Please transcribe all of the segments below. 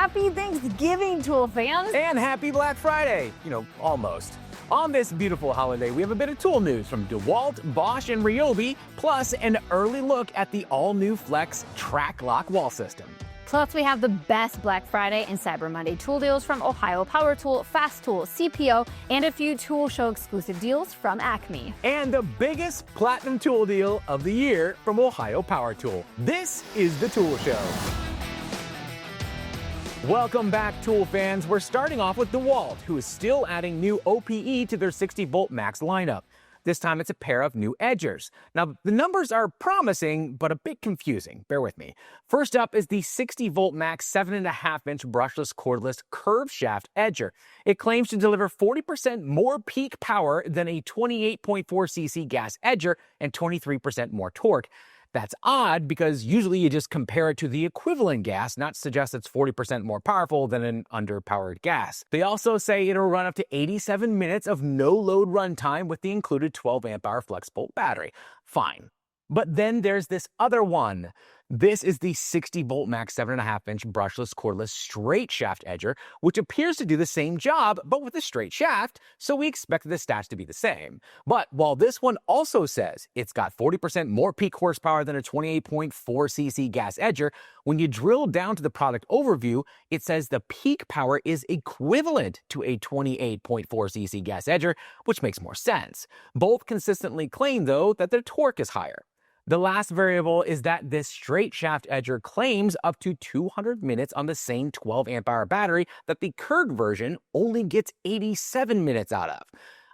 Happy Thanksgiving, Tool fans! And happy Black Friday! Almost. On this beautiful holiday, we have a bit of tool news from DeWalt, Bosch, and Ryobi, plus an early look at the all-new Flex Track-Lock wall system. Plus, we have the best Black Friday and Cyber Monday tool deals from Ohio Power Tool, Fast Tool, CPO, and a few Tool Show exclusive deals from Acme. And the biggest platinum tool deal of the year from Ohio Power Tool. This is the Tool Show. Welcome back, tool fans. We're starting off with DeWalt, who is still adding new OPE to their 60-volt max lineup. This time it's a pair of new edgers. Now, the numbers are promising, but a bit confusing. Bear with me. First up is the 60-volt max 7.5-inch brushless cordless curved shaft edger. It claims to deliver 40% more peak power than a 28.4cc gas edger and 23% more torque. That's odd because usually you just compare it to the equivalent gas, not suggest it's 40% more powerful than an underpowered gas. They also say it'll run up to 87 minutes of no-load runtime with the included 12 amp hour FlexBolt battery. Fine. But then there's this other one. This is the 60-volt max 7.5-inch brushless cordless straight shaft edger, which appears to do the same job, but with a straight shaft, so we expect the stats to be the same. But while this one also says it's got 40% more peak horsepower than a 28.4cc gas edger, when you drill down to the product overview, it says the peak power is equivalent to a 28.4cc gas edger, which makes more sense. Both consistently claim, though, that their torque is higher. The last variable is that this straight shaft edger claims up to 200 minutes on the same 12 amp hour battery that the curved version only gets 87 minutes out of.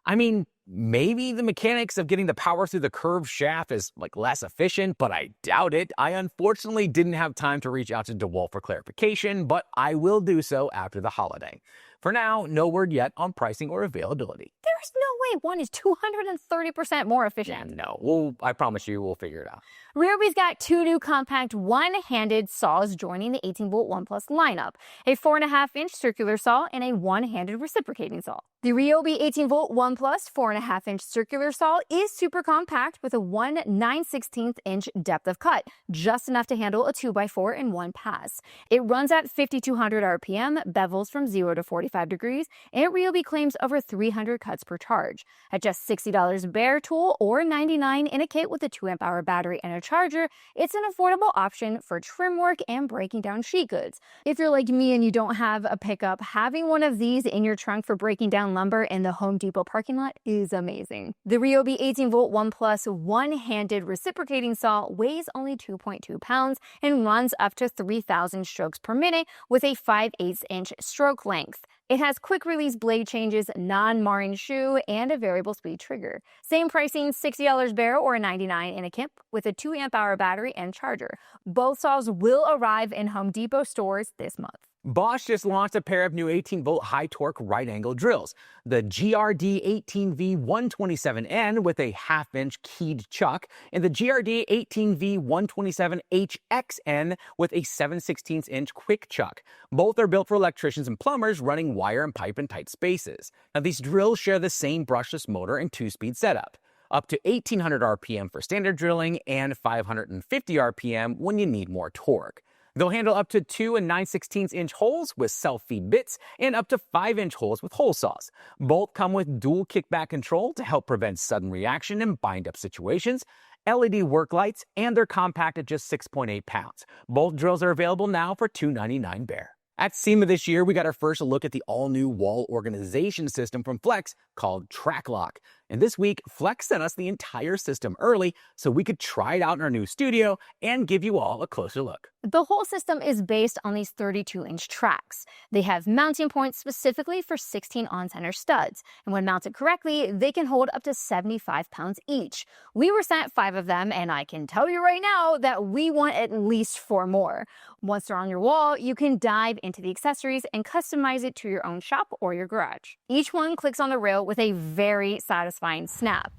I mean, maybe the mechanics of getting the power through the curved shaft is less efficient, but I doubt it. I unfortunately didn't have time to reach out to DeWalt for clarification, but I will do so after the holiday. For now, no word yet on pricing or availability. There's no way one is 230% more efficient. Yeah, no, I promise you we'll figure it out. Ryobi's got two new compact one-handed saws joining the 18-volt ONE+ lineup, a 4.5-inch circular saw and a one-handed reciprocating saw. The Ryobi 18-volt ONE+ 4.5-inch circular saw is super compact with a 1 9/16-inch depth of cut, just enough to handle a 2x4 in one pass. It runs at 5,200 RPM, bevels from 0 to 45 degrees, and Ryobi claims over 300 cuts per charge. At just $60 bare tool or $99 in a kit with a 2 amp hour battery and a charger, it's an affordable option for trim work and breaking down sheet goods. If you're like me and you don't have a pickup, having one of these in your trunk for breaking down lumber in the Home Depot parking lot is amazing. The Ryobi 18-volt ONE+ one-handed reciprocating saw weighs only 2.2 pounds and runs up to 3,000 strokes per minute with a 5/8-inch stroke length. It has quick-release blade changes, non-marring shoe, and a variable speed trigger. Same pricing, $60 bare or $99 in a kit with a 2 amp hour battery and charger. Both saws will arrive in Home Depot stores this month. Bosch just launched a pair of new 18-volt high-torque right-angle drills. The GRD18V127N with a half-inch keyed chuck, and the GRD18V127HXN with a 7/16-inch quick chuck. Both are built for electricians and plumbers running wire and pipe in tight spaces. Now, these drills share the same brushless motor and 2-speed setup. Up to 1,800 RPM for standard drilling and 550 RPM when you need more torque. They'll handle up to 2 9/16-inch holes with self-feed bits and up to 5-inch holes with hole saws. Both come with dual kickback control to help prevent sudden reaction in bind-up situations, LED work lights, and they're compact at just 6.8 pounds. Both drills are available now for $299 bare. At SEMA this year, we got our first look at the all-new wall organization system from Flex called Track-Lock. And this week, Flex sent us the entire system early so we could try it out in our new studio and give you all a closer look. The whole system is based on these 32-inch tracks. They have mounting points specifically for 16 on-center studs, and when mounted correctly, they can hold up to 75 pounds each. We were sent 5 of them, and I can tell you right now that we want at least 4 more. Once they're on your wall, you can dive into the accessories and customize it to your own shop or your garage. Each one clicks on the rail with a very satisfying snap.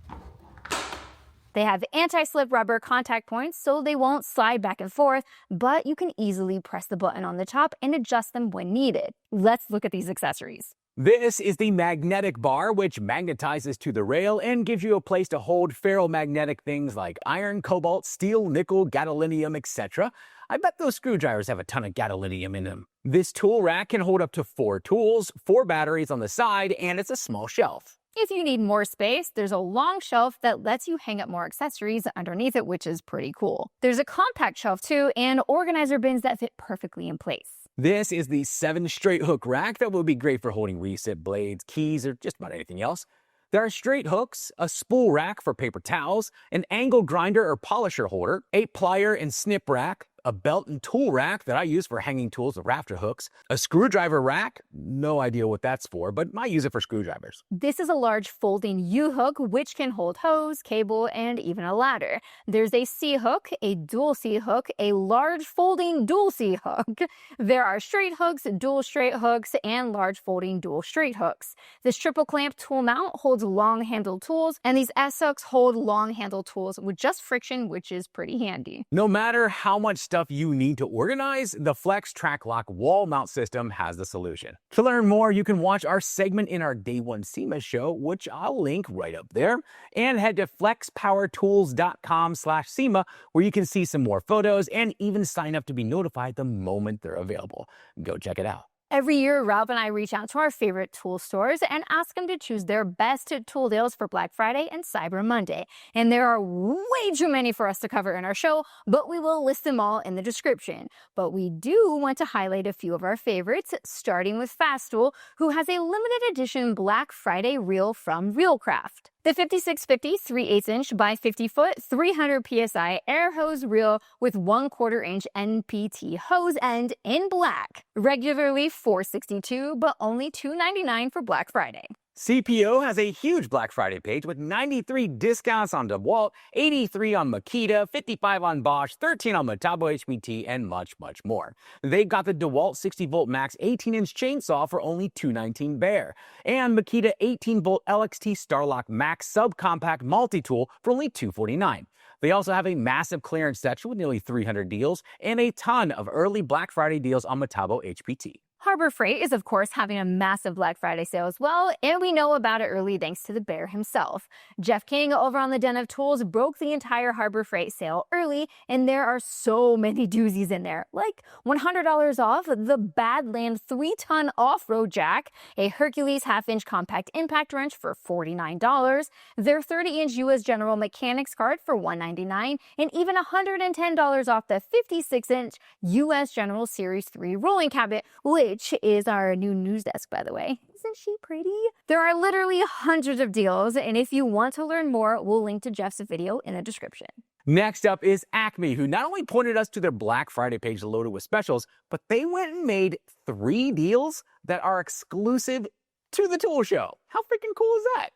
They have anti-slip rubber contact points so they won't slide back and forth, but you can easily press the button on the top and adjust them when needed. Let's look at these accessories. This is the magnetic bar, which magnetizes to the rail and gives you a place to hold ferromagnetic things like iron, cobalt, steel, nickel, gadolinium, etc. I bet those screwdrivers have a ton of gadolinium in them. This tool rack can hold up to 4 tools, 4 batteries on the side, and it's a small shelf. If you need more space, there's a long shelf that lets you hang up more accessories underneath it, which is pretty cool. There's a compact shelf too, and organizer bins that fit perfectly in place. This is the 7 straight hook rack that will be great for holding recip blades, keys, or just about anything else. There are straight hooks, a spool rack for paper towels, an angle grinder or polisher holder, a plier and snip rack, a belt and tool rack that I use for hanging tools with rafter hooks, a screwdriver rack, no idea what that's for, but I use it for screwdrivers. This is a large folding U-hook, which can hold hose, cable, and even a ladder. There's a C-hook, a dual C-hook, a large folding dual C-hook. There are straight hooks, dual straight hooks, and large folding dual straight hooks. This triple clamp tool mount holds long-handled tools, and these S-hooks hold long-handled tools with just friction, which is pretty handy. No matter how much stuff you need to organize, the Flex Track Lock wall mount system has the solution. To learn more, you can watch our segment in our Day One SEMA show, which I'll link right up there, and head to flexpowertools.com/SEMA, where you can see some more photos and even sign up to be notified the moment they're available. Go check it out. Every year, Rob and I reach out to our favorite tool stores and ask them to choose their best tool deals for Black Friday and Cyber Monday. And there are way too many for us to cover in our show, but we will list them all in the description. But we do want to highlight a few of our favorites, starting with Fastool, who has a limited edition Black Friday reel from Reelcraft. The 5650 3/8" by 50 foot 300 psi air hose reel with 1/4 inch NPT hose end in black. Regularly $462, but only $299 for Black Friday. CPO has a huge Black Friday page with 93 discounts on DeWalt, 83 on Makita, 55 on Bosch, 13 on Metabo HPT, and much, much more. They've got the DeWalt 60V Max 18-inch chainsaw for only $219 bare, and Makita 18V LXT Starlock Max subcompact multi-tool for only $249. They also have a massive clearance section with nearly 300 deals and a ton of early Black Friday deals on Metabo HPT. Harbor Freight is, of course, having a massive Black Friday sale as well, and we know about it early thanks to the bear himself. Jeff King over on the Den of Tools broke the entire Harbor Freight sale early, and there are so many doozies in there, like $100 off the Badland 3-ton off-road jack, a Hercules half-inch compact impact wrench for $49, their 30-inch U.S. General Mechanics card for $199, and even $110 off the 56-inch U.S. General Series 3 rolling cabinet, which is our new news desk, by the way. Isn't she pretty? There are literally hundreds of deals, and if you want to learn more, we'll link to Jeff's video in the description. Next up is Acme, who not only pointed us to their Black Friday page loaded with specials, but they went and made 3 deals that are exclusive to the tool show. How freaking cool is that?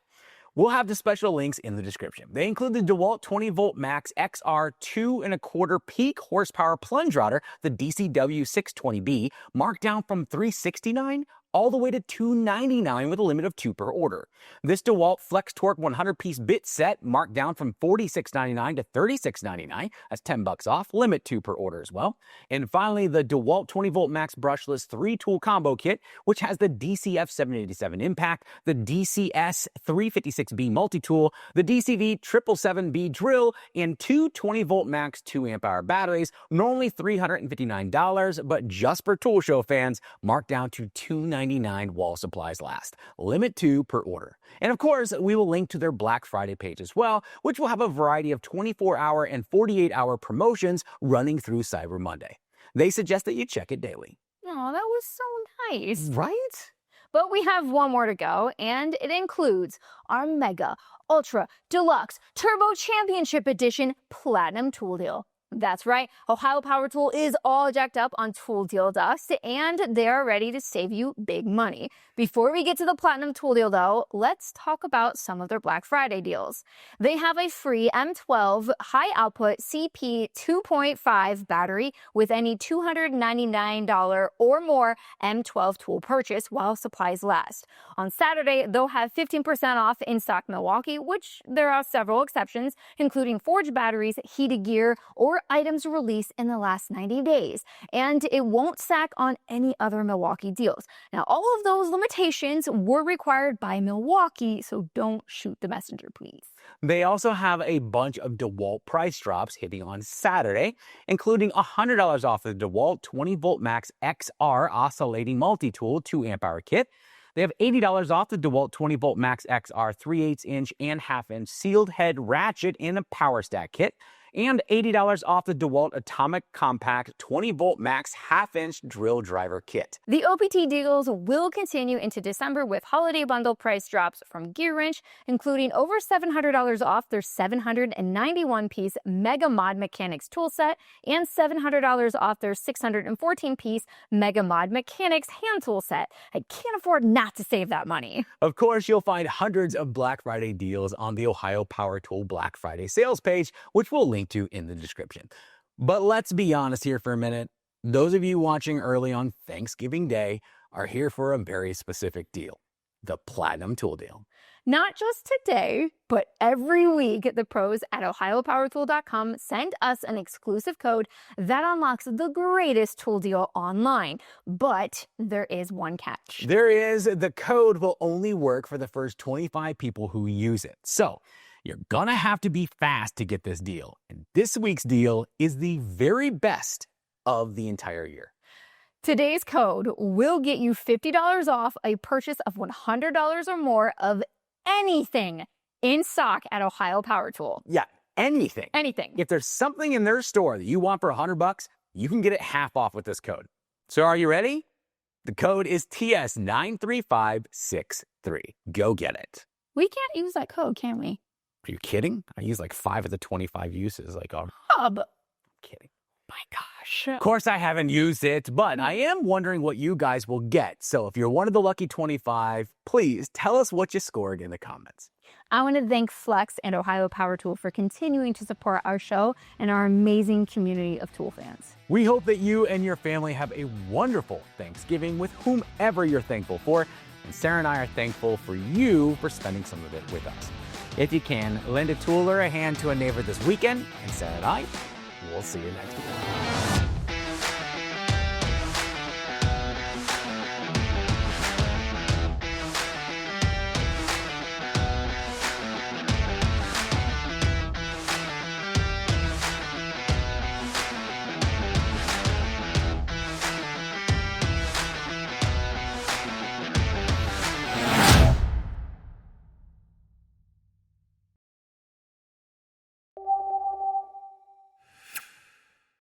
We'll have the special links in the description. They include the DeWalt 20V Max XR 2.25 peak horsepower plunge router, the DCW 620B, marked down from $369 all the way to $299 with a limit of 2 per order. This DeWalt Flex Torque 100-piece bit set marked down from $46.99 to $36.99. That's $10 off, limit 2 per order as well. And finally, the DeWalt 20V Max brushless 3-tool combo kit, which has the DCF 787 impact, the DCS 356B multi-tool, the DCV 777B drill, and 2 20V Max 2-amp-hour batteries, normally $359, but just for tool show fans, marked down to $299 while supplies last. Limit 2 per order. And of course, we will link to their Black Friday page as well, which will have a variety of 24-hour and 48-hour promotions running through Cyber Monday. They suggest that you check it daily. Oh, that was so nice. Right? But we have one more to go, and it includes our Mega, Ultra, Deluxe, Turbo Championship Edition Platinum Tool Deal. That's right, Ohio Power Tool is all jacked up on Tool Deal Dust, and they're ready to save you big money. Before we get to the Platinum Tool Deal, though, let's talk about some of their Black Friday deals. They have a free M12 high-output CP 2.5 battery with any $299 or more M12 tool purchase while supplies last. On Saturday, they'll have 15% off in stock Milwaukee, which there are several exceptions, including Forge batteries, heated gear, or or items released in the last 90 days, and it won't stack on any other Milwaukee deals. Now, all of those limitations were required by Milwaukee, so don't shoot the messenger, please. They also have a bunch of DeWalt price drops hitting on Saturday, including $100 off the DeWalt 20-volt max XR oscillating multi-tool 2-amp-hour kit. They have $80 off the DeWalt 20-volt max XR 3/8-inch and half-inch sealed head ratchet in a power stack kit, and $80 off the DeWalt Atomic Compact 20-volt max half-inch drill driver kit. The OPT deals will continue into December with holiday bundle price drops from GearWrench, including over $700 off their 791-piece Mega Mod Mechanics toolset and $700 off their 614-piece Mega Mod Mechanics hand tool set. I can't afford not to save that money. Of course, you'll find hundreds of Black Friday deals on the Ohio Power Tool Black Friday sales page, which we'll link to in the description. But let's be honest here for a minute. Those of you watching early on Thanksgiving Day are here for a very specific deal, the Platinum Tool Deal. Not just today, but every week, the pros at ohiopowertool.com send us an exclusive code that unlocks the greatest tool deal online. But there is one catch. There is. The code will only work for the first 25 people who use it. So you're gonna have to be fast to get this deal. And this week's deal is the very best of the entire year. Today's code will get you $50 off a purchase of $100 or more of anything in stock at Ohio Power Tool. Yeah, anything. Anything. If there's something in their store that you want for $100, you can get it half off with this code. So are you ready? The code is TS93563. Go get it. We can't use that code, can we? Are you kidding? I use like 5 of the 25 uses. Like, oh, Hub. I'm kidding. My gosh. Of course, I haven't used it, but I am wondering what you guys will get. So if you're one of the lucky 25, please tell us what you scored in the comments. I want to thank Flex and Ohio Power Tool for continuing to support our show and our amazing community of tool fans. We hope that you and your family have a wonderful Thanksgiving with whomever you're thankful for. And Sarah and I are thankful for you for spending some of it with us. If you can, lend a tool or a hand to a neighbor this weekend, and Sarah and I will see you next week.